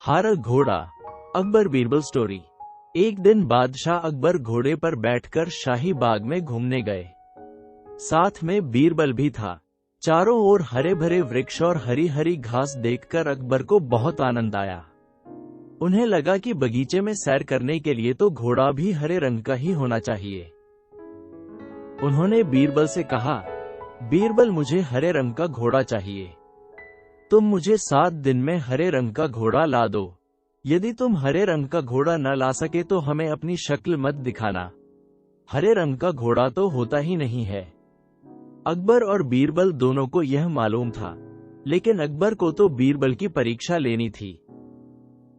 हारा घोड़ा। अकबर बीरबल स्टोरी। एक दिन बादशाह अकबर घोड़े पर बैठकर शाही बाग में घूमने गए। साथ में बीरबल भी था। चारों ओर हरे भरे वृक्ष और हरी हरी घास देखकर अकबर को बहुत आनंद आया। उन्हें लगा कि बगीचे में सैर करने के लिए तो घोड़ा भी हरे रंग का ही होना चाहिए। उन्होंने बीरबल से कहा, बीरबल, मुझे हरे रंग का घोड़ा चाहिए। तुम मुझे 7 दिन में हरे रंग का घोड़ा ला दो। यदि तुम हरे रंग का घोड़ा न ला सके तो हमें अपनी शक्ल मत दिखाना। हरे रंग का घोड़ा तो होता ही नहीं है। अकबर और बीरबल दोनों को यह मालूम था, लेकिन अकबर को तो बीरबल की परीक्षा लेनी थी।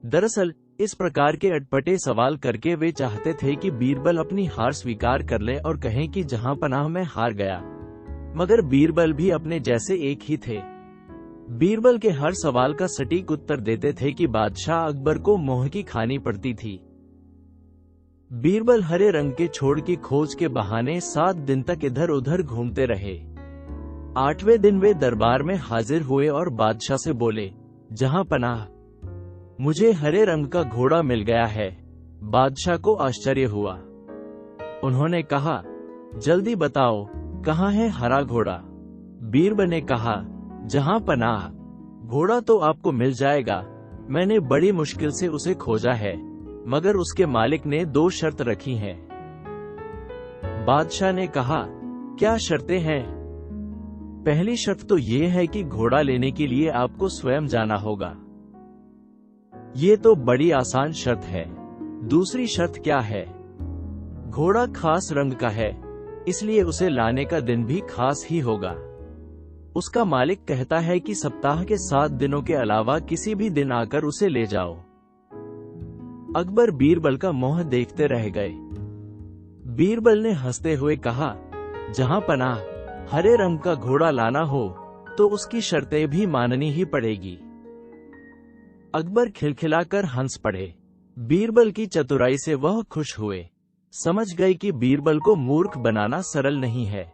दरअसल इस प्रकार के अटपटे सवाल करके वे चाहते थे कि बीरबल अपनी हार स्वीकार कर ले और कहें कि जहां पनाह मैं हार गया। मगर बीरबल भी अपने जैसे एक ही थे। बीरबल के हर सवाल का सटीक उत्तर देते थे कि बादशाह अकबर को मोह की खानी पड़ती थी। बीरबल हरे रंग के छोड़ की खोज के बहाने 7 दिन तक इधर उधर घूमते रहे। 8वें दिन वे दरबार में हाजिर हुए और बादशाह से बोले, जहां पनाह, मुझे हरे रंग का घोड़ा मिल गया है। बादशाह को आश्चर्य हुआ। उन्होंने कहा, जल्दी बताओ, कहाँ है हरा घोड़ा? बीरबल ने कहा, जहां पनाह, घोड़ा तो आपको मिल जाएगा। मैंने बड़ी मुश्किल से उसे खोजा है, मगर उसके मालिक ने 2 शर्त रखी हैं। बादशाह ने कहा, क्या शर्तें हैं? पहली शर्त तो ये है कि घोड़ा लेने के लिए आपको स्वयं जाना होगा। ये तो बड़ी आसान शर्त है। दूसरी शर्त क्या है? घोड़ा खास रंग का है, इसलिए उसे लाने का दिन भी खास ही होगा। उसका मालिक कहता है कि सप्ताह के 7 दिनों के अलावा किसी भी दिन आकर उसे ले जाओ। अकबर बीरबल का मुंह देखते रह गए। बीरबल ने हंसते हुए कहा, जहां पनाह, हरे रंग का घोड़ा लाना हो तो उसकी शर्तें भी माननी ही पड़ेगी। अकबर खिलखिलाकर हंस पड़े। बीरबल की चतुराई से वह खुश हुए। समझ गए कि बीरबल को मूर्ख बनाना सरल नहीं है।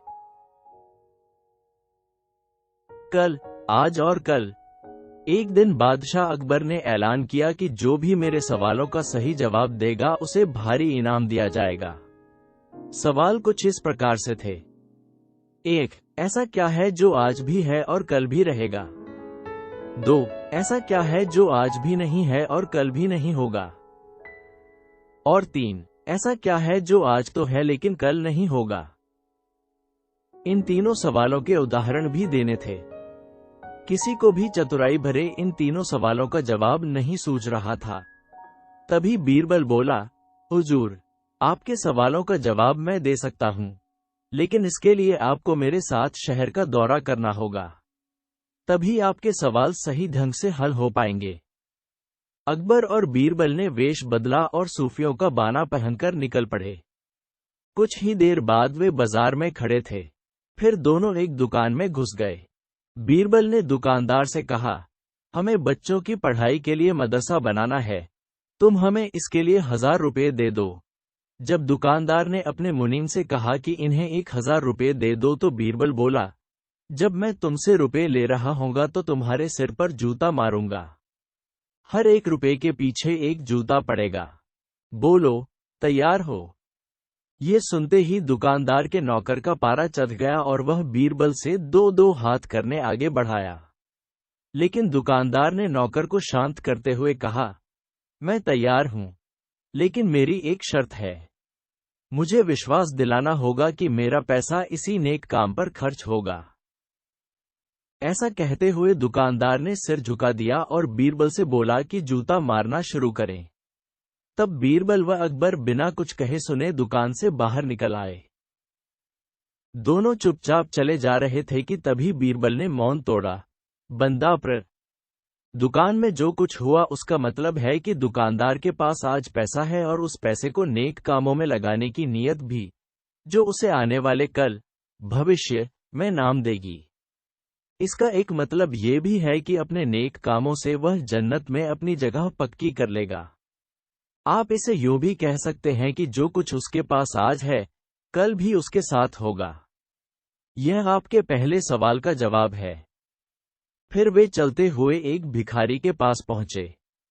कल, आज और कल। एक दिन बादशाह अकबर ने ऐलान किया कि जो भी मेरे सवालों का सही जवाब देगा उसे भारी इनाम दिया जाएगा। सवाल कुछ इस प्रकार से थे। 1. ऐसा क्या है जो आज भी है और कल भी रहेगा? 2. ऐसा क्या है जो आज भी नहीं है और कल भी नहीं होगा? और 3. ऐसा क्या है जो आज तो है लेकिन कल नहीं होगा? इन तीनों सवालों के उदाहरण भी देने थे। किसी को भी चतुराई भरे इन तीनों सवालों का जवाब नहीं सूझ रहा था। तभी बीरबल बोला, हुजूर, आपके सवालों का जवाब मैं दे सकता हूँ, लेकिन इसके लिए आपको मेरे साथ शहर का दौरा करना होगा। तभी आपके सवाल सही ढंग से हल हो पाएंगे। अकबर और बीरबल ने वेश बदला और सूफियों का बाना पहनकर निकल पड़े। कुछ ही देर बाद वे बाजार में खड़े थे। फिर दोनों एक दुकान में घुस गए। बीरबल ने दुकानदार से कहा, हमें बच्चों की पढ़ाई के लिए मदरसा बनाना है, तुम हमें इसके लिए 1000 रुपये दे दो। जब दुकानदार ने अपने मुनीम से कहा कि इन्हें 1000 रुपये दे दो तो बीरबल बोला, जब मैं तुमसे रुपये ले रहा होगा तो तुम्हारे सिर पर जूता मारूंगा। हर 1 रुपये के पीछे 1 जूता पड़ेगा। बोलो, तैयार हो? ये सुनते ही दुकानदार के नौकर का पारा चढ़ गया और वह बीरबल से 2-2 हाथ करने आगे बढ़ाया। लेकिन दुकानदार ने नौकर को शांत करते हुए कहा, मैं तैयार हूं, लेकिन मेरी एक शर्त है। मुझे विश्वास दिलाना होगा कि मेरा पैसा इसी नेक काम पर खर्च होगा। ऐसा कहते हुए दुकानदार ने सिर झुका दिया और बीरबल से बोला कि जूता मारना शुरू करें। तब बीरबल व अकबर बिना कुछ कहे सुने दुकान से बाहर निकल आए। दोनों चुपचाप चले जा रहे थे कि तभी बीरबल ने मौन तोड़ा, बंदा पर। दुकान में जो कुछ हुआ उसका मतलब है कि दुकानदार के पास आज पैसा है और उस पैसे को नेक कामों में लगाने की नीयत भी, जो उसे आने वाले कल, भविष्य में नाम देगी। इसका एक मतलब ये भी है कि अपने नेक कामों से वह जन्नत में अपनी जगह पक्की कर लेगा। आप इसे यूं भी कह सकते हैं कि जो कुछ उसके पास आज है, कल भी उसके साथ होगा। यह आपके पहले सवाल का जवाब है। फिर वे चलते हुए एक भिखारी के पास पहुंचे।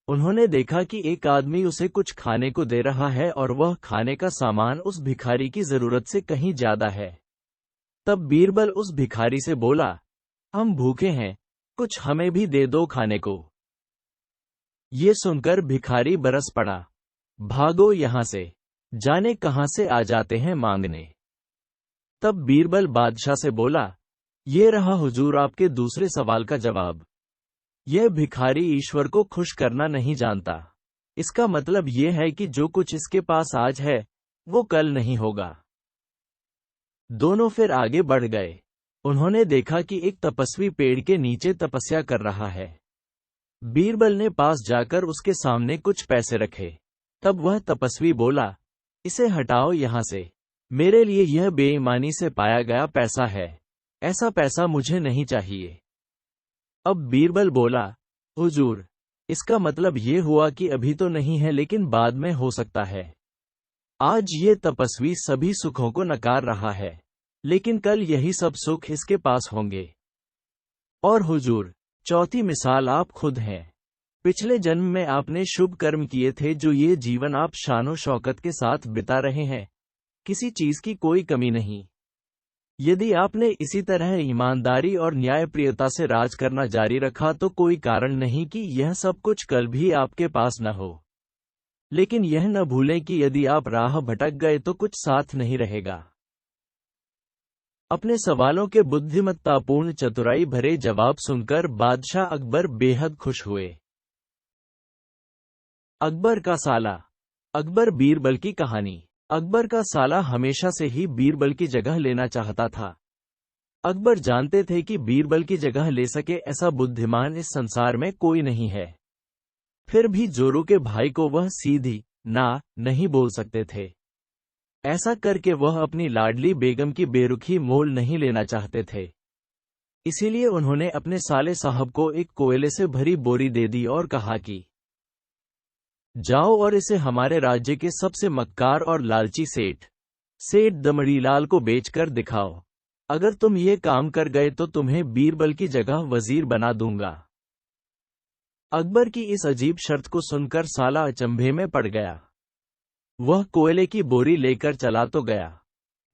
उन्होंने देखा कि एक आदमी उसे कुछ खाने को दे रहा है और वह खाने का सामान उस भिखारी की जरूरत से कहीं ज्यादा है। तब बीरबल उस भिखारी से बोला, हम भूखे हैं, कुछ हमें भी दे दो खाने को। ये सुनकर भिखारी बरस पड़ा, भागो यहां से, जाने कहां से आ जाते हैं मांगने। तब बीरबल बादशाह से बोला, ये रहा हुजूर आपके दूसरे सवाल का जवाब। यह भिखारी ईश्वर को खुश करना नहीं जानता। इसका मतलब यह है कि जो कुछ इसके पास आज है वो कल नहीं होगा। दोनों फिर आगे बढ़ गए। उन्होंने देखा कि एक तपस्वी पेड़ के नीचे तपस्या कर रहा है। बीरबल ने पास जाकर उसके सामने कुछ पैसे रखे। तब वह तपस्वी बोला, इसे हटाओ यहां से, मेरे लिए यह बेईमानी से पाया गया पैसा है, ऐसा पैसा मुझे नहीं चाहिए। अब बीरबल बोला, हुजूर, इसका मतलब ये हुआ कि अभी तो नहीं है लेकिन बाद में हो सकता है। आज ये तपस्वी सभी सुखों को नकार रहा है, लेकिन कल यही सब सुख इसके पास होंगे। और हुजूर, चौथी मिसाल आप खुद हैं। पिछले जन्म में आपने शुभ कर्म किए थे जो ये जीवन आप शानो शौकत के साथ बिता रहे हैं, किसी चीज की कोई कमी नहीं। यदि आपने इसी तरह ईमानदारी और न्यायप्रियता से राज करना जारी रखा तो कोई कारण नहीं कि यह सब कुछ कल भी आपके पास न हो। लेकिन यह न भूलें कि यदि आप राह भटक गए तो कुछ साथ नहीं रहेगा। अपने सवालों के बुद्धिमत्तापूर्ण चतुराई भरे जवाब सुनकर बादशाह अकबर बेहद खुश हुए। अकबर का साला। अकबर बीरबल की कहानी। अकबर का साला हमेशा से ही बीरबल की जगह लेना चाहता था। अकबर जानते थे कि बीरबल की जगह ले सके ऐसा बुद्धिमान इस संसार में कोई नहीं है। फिर भी जोरू के भाई को वह सीधी ना नहीं बोल सकते थे। ऐसा करके वह अपनी लाडली बेगम की बेरुखी मोल नहीं लेना चाहते थे। इसीलिए उन्होंने अपने साले साहब को एक कोयले से भरी बोरी दे दी और कहा कि जाओ और इसे हमारे राज्य के सबसे मक्कार और लालची सेठ दमड़ीलाल को बेचकर दिखाओ। अगर तुम ये काम कर गए तो तुम्हें बीरबल की जगह वजीर बना दूंगा। अकबर की इस अजीब शर्त को सुनकर साला अचंभे में पड़ गया। वह कोयले की बोरी लेकर चला तो गया,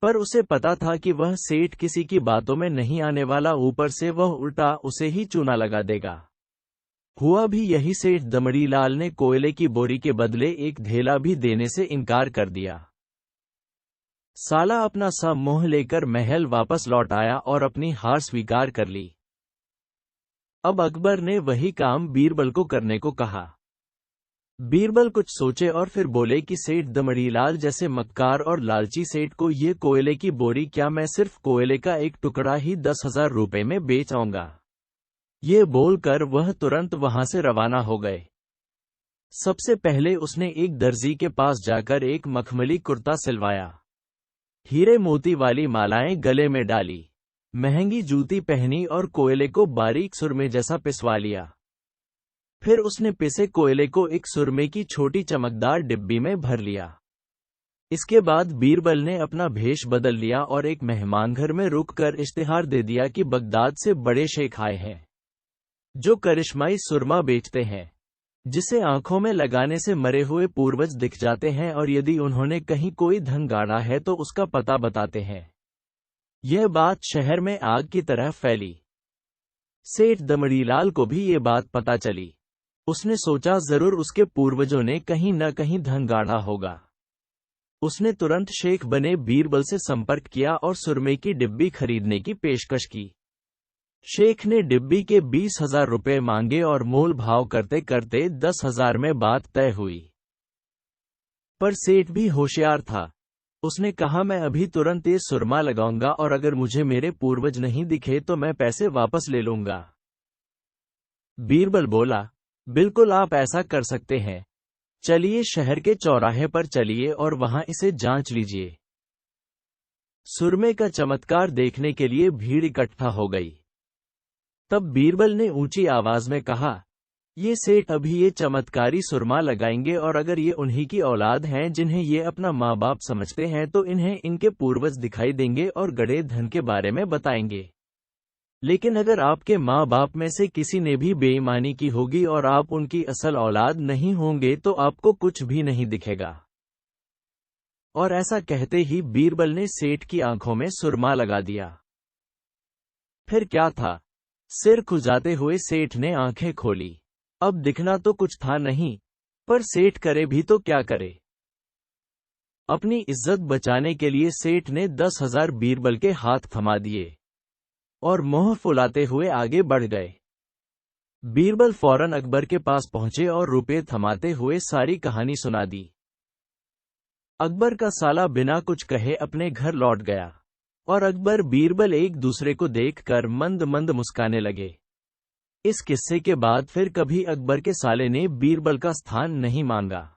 पर उसे पता था कि वह सेठ किसी की बातों में नहीं आने वाला, ऊपर से वह उल्टा उसे ही चूना लगा देगा। हुआ भी यही। सेठ दमड़ीलाल ने कोयले की बोरी के बदले एक ढेला भी देने से इनकार कर दिया। साला अपना सा मोह लेकर महल वापस लौट आया और अपनी हार स्वीकार कर ली। अब अकबर ने वही काम बीरबल को करने को कहा। बीरबल कुछ सोचे और फिर बोले कि सेठ दमड़ीलाल जैसे मक्कार और लालची सेठ को ये कोयले की बोरी क्या मैं सिर्फ कोयले का एक टुकड़ा ही 10,000 रुपए में बेच आऊंगा। ये बोलकर वह तुरंत वहां से रवाना हो गए। सबसे पहले उसने एक दर्जी के पास जाकर एक मखमली कुर्ता सिलवाया, हीरे मोती वाली मालाएं गले में डाली, महंगी जूती पहनी और कोयले को बारीक सुरमे जैसा पिसवा लिया। फिर उसने पिसे कोयले को एक सुरमे की छोटी चमकदार डिब्बी में भर लिया। इसके बाद बीरबल ने अपना भेष बदल लिया और एक मेहमानघर में रुककर इश्तिहार दे दिया कि बगदाद से बड़े शेख आए हैं जो करिश्माई सुरमा बेचते हैं, जिसे आंखों में लगाने से मरे हुए पूर्वज दिख जाते हैं और यदि उन्होंने कहीं कोई धन गाड़ा है तो उसका पता बताते हैं। यह बात शहर में आग की तरह फैली। सेठ दमड़ीलाल को भी ये बात पता चली। उसने सोचा जरूर उसके पूर्वजों ने कहीं न कहीं धन गाड़ा होगा। उसने तुरंत शेख बने बीरबल से संपर्क किया और सुरमे की डिब्बी खरीदने की पेशकश की। शेख ने डिब्बी के 20,000 रुपए मांगे और मोल भाव करते करते 10,000 में बात तय हुई। पर सेठ भी होशियार था। उसने कहा, मैं अभी तुरंत ये सुरमा लगाऊंगा और अगर मुझे मेरे पूर्वज नहीं दिखे तो मैं पैसे वापस ले लूंगा। बीरबल बोला, बिल्कुल आप ऐसा कर सकते हैं। चलिए शहर के चौराहे पर चलिए और वहां इसे जांच लीजिए। सुरमे का चमत्कार देखने के लिए भीड़ इकट्ठा हो गई। तब बीरबल ने ऊंची आवाज में कहा, ये सेठ अभी ये चमत्कारी सुरमा लगाएंगे और अगर ये उन्हीं की औलाद हैं जिन्हें ये अपना माँ बाप समझते हैं तो इन्हें इनके पूर्वज दिखाई देंगे और गड़े धन के बारे में बताएंगे। लेकिन अगर आपके माँ बाप में से किसी ने भी बेईमानी की होगी और आप उनकी असल औलाद नहीं होंगे तो आपको कुछ भी नहीं दिखेगा। और ऐसा कहते ही बीरबल ने सेठ की आंखों में सुरमा लगा दिया। फिर क्या था? सिर खुजाते हुए सेठ ने आंखें खोली। अब दिखना तो कुछ था नहीं, पर सेठ करे भी तो क्या करे। अपनी इज्जत बचाने के लिए सेठ ने 10,000 बीरबल के हाथ थमा दिए और मुंह फुलाते हुए आगे बढ़ गए। बीरबल फौरन अकबर के पास पहुंचे और रुपए थमाते हुए सारी कहानी सुना दी। अकबर का साला बिना कुछ कहे अपने घर लौट गया और अकबर बीरबल एक दूसरे को देखकर मंद मंद मुस्काने लगे। इस किस्से के बाद फिर कभी अकबर के साले ने बीरबल का स्थान नहीं मांगा।